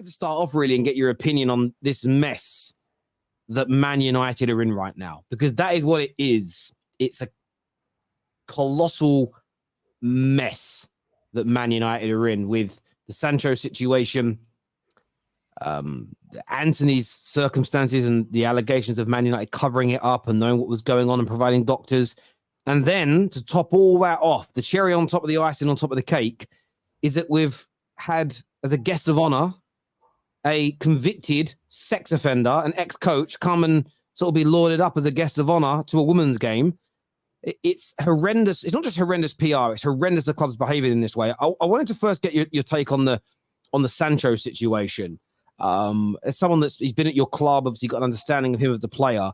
wanted to start off really and get your opinion on this mess that Man United are in right now, because that is what it is. It's a colossal mess that Man United are in with the Sancho situation, Anthony's circumstances and the allegations of Man United covering it up and knowing what was going on and providing doctors. And then to top all that off, the cherry on top of the icing on top of the cake is that we've had as a guest of honor a convicted sex offender, an ex-coach, come and sort of be lauded up as a guest of honor to a women's game. It's horrendous. It's not just horrendous PR. It's horrendous the club's behaving in this way. I wanted to first get your take on the Sancho situation. As someone he's been at your club, obviously got an understanding of him as a player.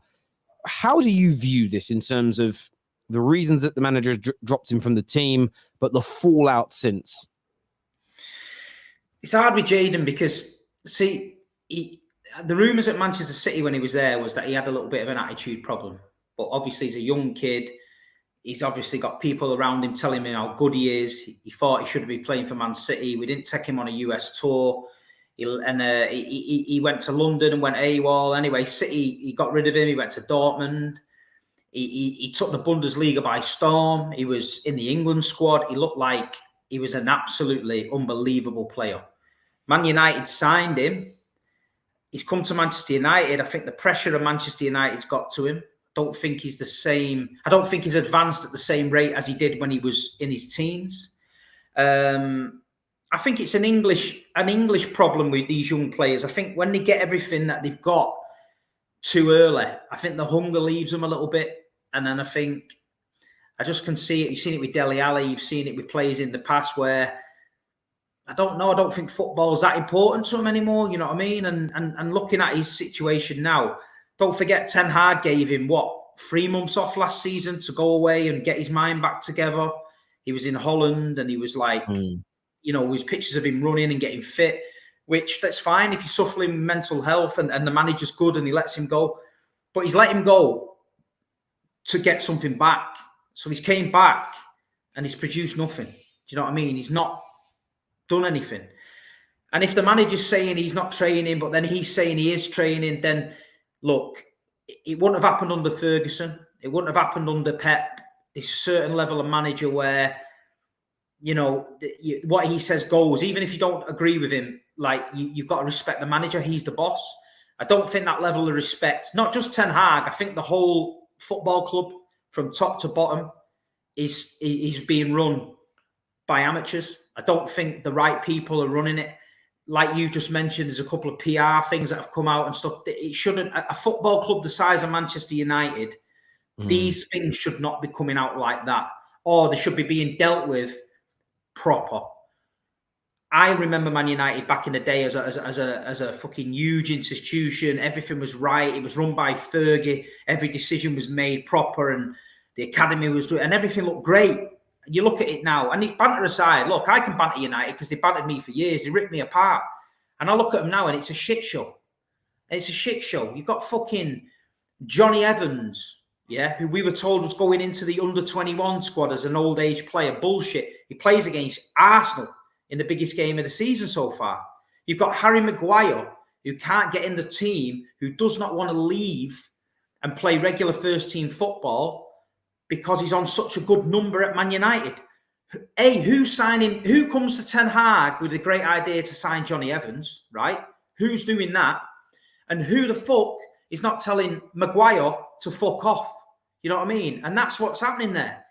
How do you view this in terms of the reasons that the manager dropped him from the team, but the fallout since? It's hard with Jadon because, see, the rumours at Manchester City when he was there was that he had a little bit of an attitude problem. But obviously he's a young kid. He's obviously got people around him telling him how good he is. He thought he should be playing for Man City. We didn't take him on a US tour. He went to London and went AWOL. Anyway, City, he got rid of him. He went to Dortmund. He took the Bundesliga by storm. He was in the England squad. He looked like he was an absolutely unbelievable player. Man United signed him. He's come to Manchester United. I think the pressure of Manchester United's got to him. Don't think he's the same. I don't think he's advanced at the same rate as he did when he was in his teens. I think it's an English problem with these young players. I think when they get everything that they've got too early, I think the hunger leaves them a little bit. And then I just can see it. You've seen it with Dele Alli. You've seen it with players in the past where, I don't know, I don't think football's that important to him anymore. You know what I mean? And looking at his situation now, don't forget Ten Hag gave him, 3 months off last season to go away and get his mind back together. He was in Holland and he was like, with pictures of him running and getting fit, which that's fine if you're suffering mental health and the manager's good and he lets him go. But he's let him go to get something back. So he's came back and he's produced nothing. Do you know what I mean? He's not done anything. And if the manager's saying he's not training, but then he's saying he is training, then look, it wouldn't have happened under Ferguson. It wouldn't have happened under Pep. There's a certain level of manager where, what he says goes. Even if you don't agree with him, you've got to respect the manager. He's the boss. I don't think that level of respect, not just Ten Hag, I think the whole football club from top to bottom is being run by amateurs. I don't think the right people are running it. Like you just mentioned, there's a couple of PR things that have come out and stuff. It shouldn't. A football club the size of Manchester United, these things should not be coming out like that, or they should be being dealt with proper. I remember Man United back in the day as a fucking huge institution. Everything was right. It was run by Fergie. Every decision was made proper, and the academy was doing, and everything looked great. You look at it now, and banter aside, look, I can banter United because they bantered me for years. They ripped me apart. And I look at them now, and it's a shit show. It's a shit show. You've got fucking Johnny Evans, who we were told was going into the under-21 squad as an old age player. Bullshit. He plays against Arsenal in the biggest game of the season so far. You've got Harry Maguire, who can't get in the team, who does not want to leave and play regular first-team football because he's on such a good number at Man United. Who comes to Ten Hag with a great idea to sign Johnny Evans, right? Who's doing that? And who the fuck is not telling Maguire to fuck off? You know what I mean? And that's what's happening there.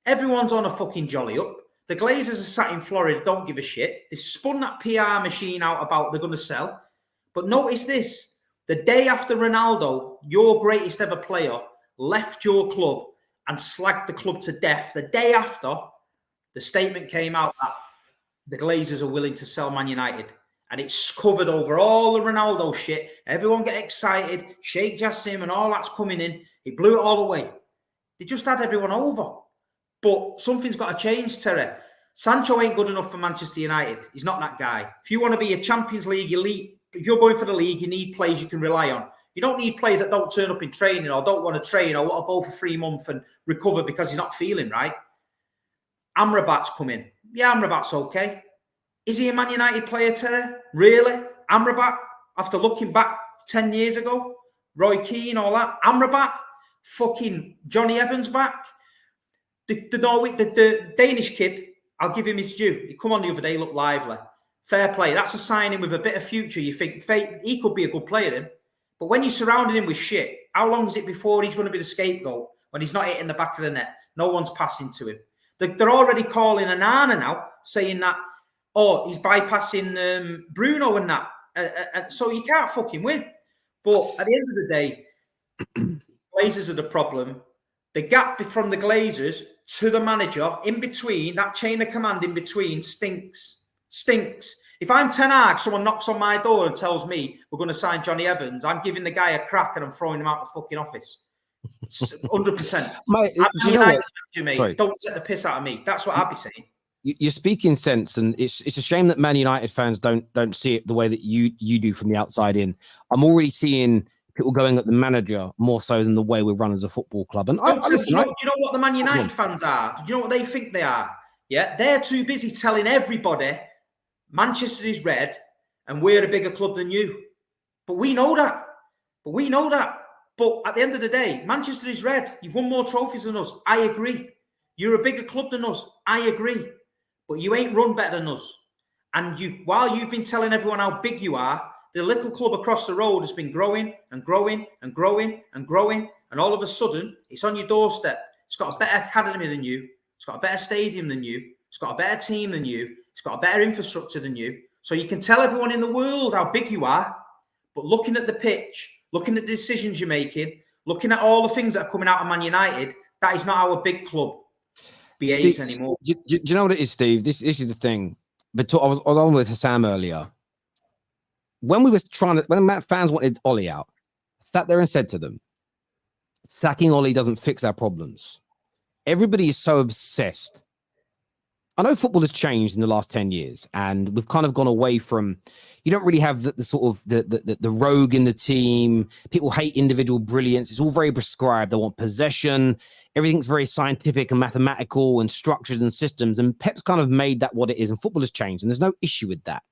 Everyone's on a fucking jolly up. The Glazers are sat in Florida, don't give a shit. They've spun that PR machine out about they're going to sell. But notice this. The day after Ronaldo, your greatest ever player, left your club and slagged the club to death, the day after, the statement came out that the Glazers are willing to sell Man United. And it's covered over all the Ronaldo shit. Everyone get excited. Sheikh Jassim and all that's coming in. He blew it all away. They just had everyone over. But something's got to change, Terry. Sancho ain't good enough for Manchester United. He's not that guy. If you want to be a Champions League elite, if you're going for the league, you need players you can rely on. You don't need players that don't turn up in training or don't want to train or want to go for 3 months and recover because he's not feeling right. Amrabat's come in. Yeah, Amrabat's okay. Is he a Man United player, Terry? Really? Amrabat, after looking back 10 years ago, Roy Keane, all that, Amrabat, fucking Johnny Evans back. The Danish kid, I'll give him his due. He come on the other day, looked lively. Fair play. That's a signing with a bit of future. You think he could be a good player, him. But when you're surrounding him with shit, how long is it before he's going to be the scapegoat when he's not hitting the back of the net? No one's passing to him. They're already calling Anana now, saying that, oh, he's bypassing Bruno and that. So you can't fucking win. But at the end of the day, Glazers are the problem. The gap from the Glazers to the manager, in between, that chain of command in between stinks. Stinks. If I'm Ten Hag, someone knocks on my door and tells me we're going to sign Johnny Evans, I'm giving the guy a crack and I'm throwing him out the fucking office. 100%. Mate, do you know what? Sorry. Don't take the piss out of me. That's what I'd be saying. You're speaking sense, and it's a shame that Man United fans don't see it the way that you do from the outside in. I'm already seeing people going at the manager more so than the way we run as a football club. And do you know what the Man United fans are? Do you know what they think they are? Yeah, they're too busy telling everybody Manchester is red and we're a bigger club than you. But we know that. But at the end of the day, Manchester is red. You've won more trophies than us. I agree. You're a bigger club than us. I agree. But you ain't run better than us. And while you've been telling everyone how big you are, the little club across the road has been growing and growing and growing and growing. And all of a sudden, it's on your doorstep. It's got a better academy than you. It's got a better stadium than you. It's got a better team than you. It's got a better infrastructure than you. So you can tell everyone in the world how big you are. But looking at the pitch, looking at the decisions you're making, looking at all the things that are coming out of Man United, that is not how a big club behaves anymore. Do you know what it is, Steve? This is the thing. But I was on with Sam earlier. When fans wanted Ollie out, I sat there and said to them, sacking Ollie doesn't fix our problems. Everybody is so obsessed. I know football has changed in the last 10 years, and we've kind of gone away from, you don't really have the sort of the rogue in the team. People hate individual brilliance. It's all very prescribed. They want possession. Everything's very scientific and mathematical and structured and systems. And Pep's kind of made that what it is, and football has changed, and there's no issue with that.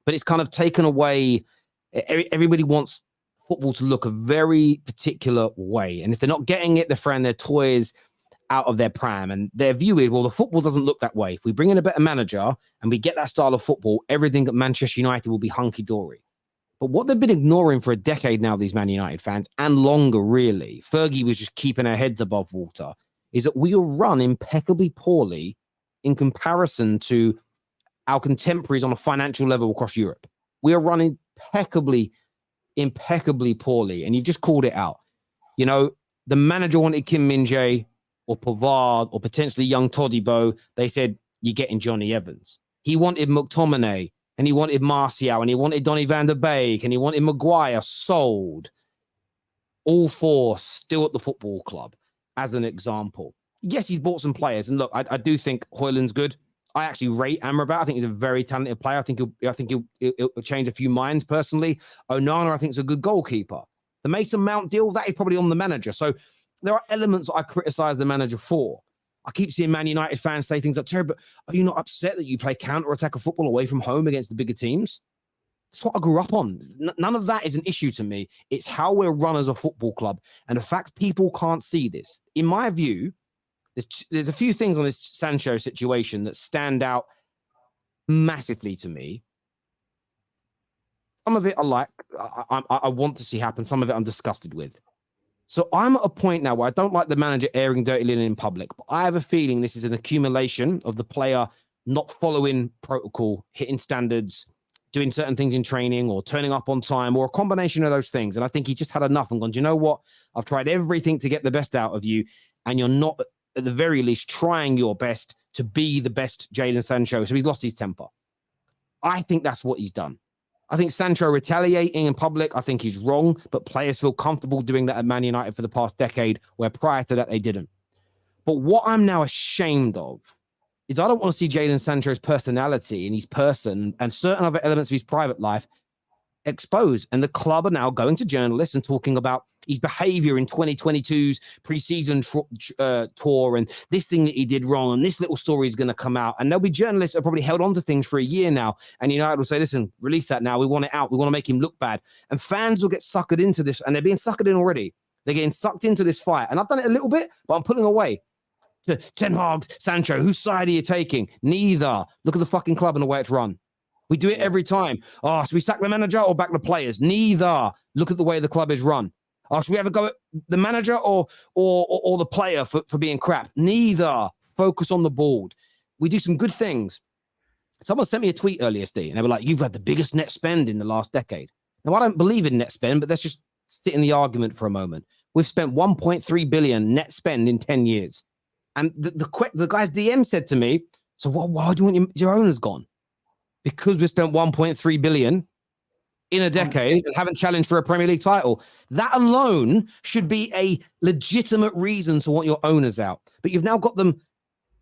But it's kind of taken away. Everybody wants football to look a very particular way. And if they're not getting it, they're throwing their toys out of their pram. And their view is, well, the football doesn't look that way. If we bring in a better manager and we get that style of football, everything at Manchester United will be hunky-dory. But what they've been ignoring for a decade now, these Man United fans, and longer, really, Fergie was just keeping our heads above water, is that we are run impeccably poorly in comparison to our contemporaries on a financial level across Europe. We are run impeccably poorly. And you've just called it out. You know, the manager wanted Kim Min-jae or Pavard or potentially young Todibo. They said, you're getting Johnny Evans. He wanted McTominay and he wanted Martial and he wanted Donny van der Beek and he wanted Maguire. Sold. All four still at the football club, as an example. Yes, he's bought some players. And look, I do think Højlund's good. I actually rate Amrabat. I think he's a very talented player. I think he'll change a few minds personally. Onana, I think, is a good goalkeeper. The Mason Mount deal, that is probably on the manager. So there are elements that I criticize the manager for. I keep seeing Man United fans say things like, Terry, but are you not upset that you play counter-attack of football away from home against the bigger teams? That's what I grew up on. None of that is an issue to me. It's how we're run as a football club. And the fact people can't see this, in my view, there's a few things on this Sancho situation that stand out massively to me. Some of it I like, I want to see happen. Some of it I'm disgusted with. So I'm at a point now where I don't like the manager airing dirty linen in public, but I have a feeling this is an accumulation of the player not following protocol, hitting standards, doing certain things in training or turning up on time or a combination of those things. And I think he just had enough and gone, do you know what? I've tried everything to get the best out of you and you're not, at the very least, trying your best to be the best Jadon Sancho. So he's lost his temper. I think that's what he's done. I think Sancho retaliating in public, I think he's wrong, but players feel comfortable doing that at Man United for the past decade, where prior to that, they didn't. But what I'm now ashamed of is I don't want to see Jadon Sancho's personality and his person and certain other elements of his private life exposed. And the club are now going to journalists and talking about his behavior in 2022's preseason tour and this thing that he did wrong. And this little story is going to come out. And there'll be journalists that are probably held on to things for a year now. And United will say, listen, release that now. We want it out. We want to make him look bad. And fans will get suckered into this. And they're being suckered in already. They're getting sucked into this fight. And I've done it a little bit, but I'm pulling away. Ten Hag, Sancho, whose side are you taking? Neither. Look at the fucking club and the way it's run. We do it every time. Oh, should we sack the manager or back the players? Neither. Look at the way the club is run. Oh, should we have a go at the manager or the player for being crap? Neither. Focus on the board. We do some good things. Someone sent me a tweet earlier, Steve, and they were like, you've had the biggest net spend in the last decade. Now, I don't believe in net spend, but let's just sit in the argument for a moment. We've spent 1.3 billion net spend in 10 years. And the guy's DM said to me, so why do you want your owners gone? Because we spent 1.3 billion in a decade and haven't challenged for a Premier League title. That alone should be a legitimate reason to want your owners out. But you've now got them,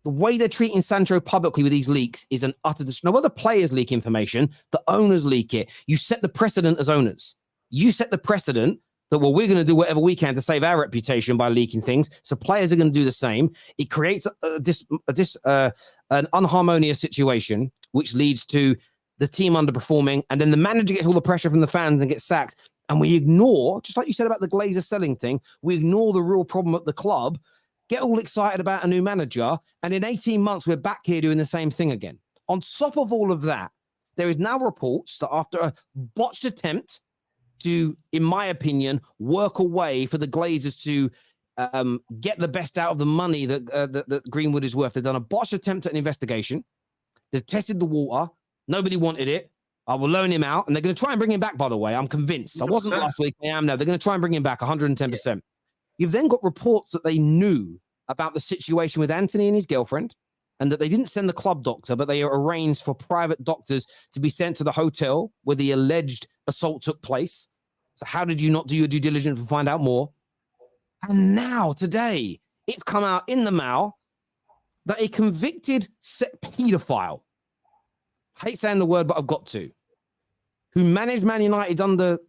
the way they're treating Sancho publicly with these leaks is an utter disgrace. No other players leak information, the owners leak it. You set the precedent as owners. You set the precedent that, well, we're going to do whatever we can to save our reputation by leaking things. So players are going to do the same. It creates an unharmonious situation, which leads to the team underperforming. And then the manager gets all the pressure from the fans and gets sacked. And we ignore, just like you said about the Glazer selling thing, we ignore the real problem at the club, get all excited about a new manager. And in 18 months, we're back here doing the same thing again. On top of all of that, there is now reports that after a botched attempt to, in my opinion, work a way for the Glazers to get the best out of the money that Greenwood is worth. They've done a botched attempt at an investigation. They've tested the water. Nobody wanted it. I will loan him out. And they're going to try and bring him back, by the way. I'm convinced. I wasn't last week. I am now. They're going to try and bring him back 110%. Yeah. You've then got reports that they knew about the situation with Anthony and his girlfriend, and that they didn't send the club doctor, but they arranged for private doctors to be sent to the hotel where the alleged assault took place. So how did you not do your due diligence to find out more? And now, today, it's come out in the Mail that a convicted paedophile, I hate saying the word, but I've got to, who managed Man United's under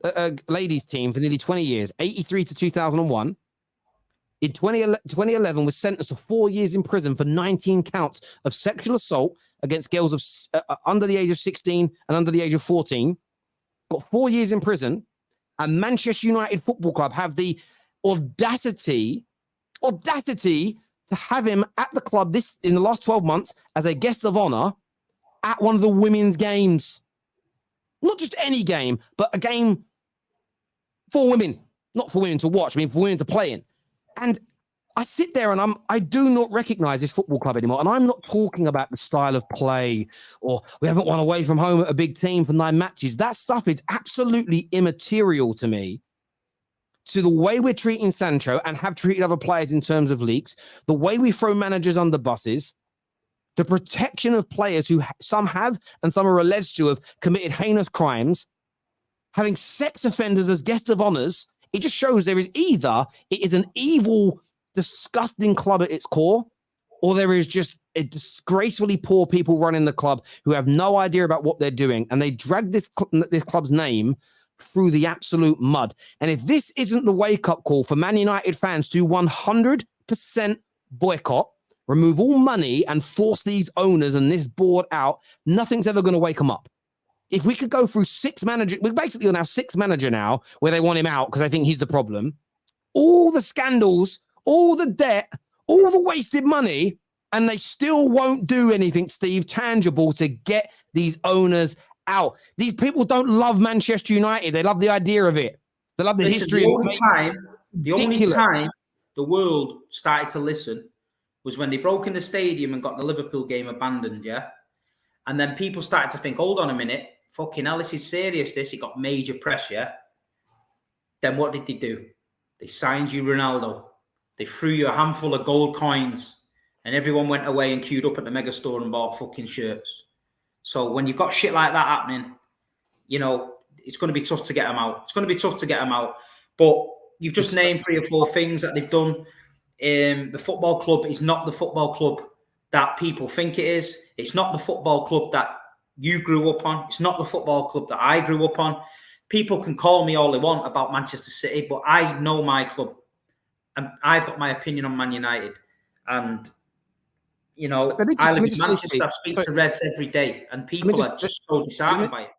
ladies team for nearly 20 years, 83 to 2001, in 2011 was sentenced to 4 years in prison for 19 counts of sexual assault against girls of under the age of 16 and under the age of 14. Got 4 years in prison. And Manchester United Football Club have the audacity to have him at the club in the last 12 months as a guest of honor at one of the women's games. Not just any game, but a game for women. Not for women to watch, I mean for women to play in. And I sit there and I do not recognize this football club anymore. And I'm not talking about the style of play or we haven't won away from home at a big team for 9 matches. That stuff is absolutely immaterial to me, to the way we're treating Sancho and have treated other players in terms of leaks, the way we throw managers under buses, the protection of players who some have and some are alleged to have committed heinous crimes, having sex offenders as guests of honors. It just shows there is either it is an evil, disgusting club at its core, or there is just a disgracefully poor people running the club who have no idea about what they're doing, and they drag this club's name through the absolute mud. And if this isn't the wake-up call for Man United fans to 100% boycott, remove all money, and force these owners and this board out, nothing's ever going to wake them up. If we could go through 6 managers, we're basically on our 6th manager now, where they want him out because I think he's the problem. All the scandals, all the debt, all the wasted money, and they still won't do anything, Steve, tangible to get these owners out. These people don't love Manchester United. They love the idea of it. They love the history. The only time the world started to listen was when they broke in the stadium and got the Liverpool game abandoned, yeah? And then people started to think, hold on a minute, fucking hell, this is serious, this. It got major press, yeah? Then what did they do? They signed you Ronaldo. They threw you a handful of gold coins, and everyone went away and queued up at the mega store and bought fucking shirts. So when you've got shit like that happening, you know, it's going to be tough to get them out. It's going to be tough to get them out. But you've just named 3 or 4 things that they've done. The football club is not the football club that people think it is. It's not the football club that you grew up on. It's not the football club that I grew up on. people can call me all they want about Manchester City, but I know my club, and I've got my opinion on Man United. And I live in Manchester. I speak to Reds every day, and people are just so disheartened by it.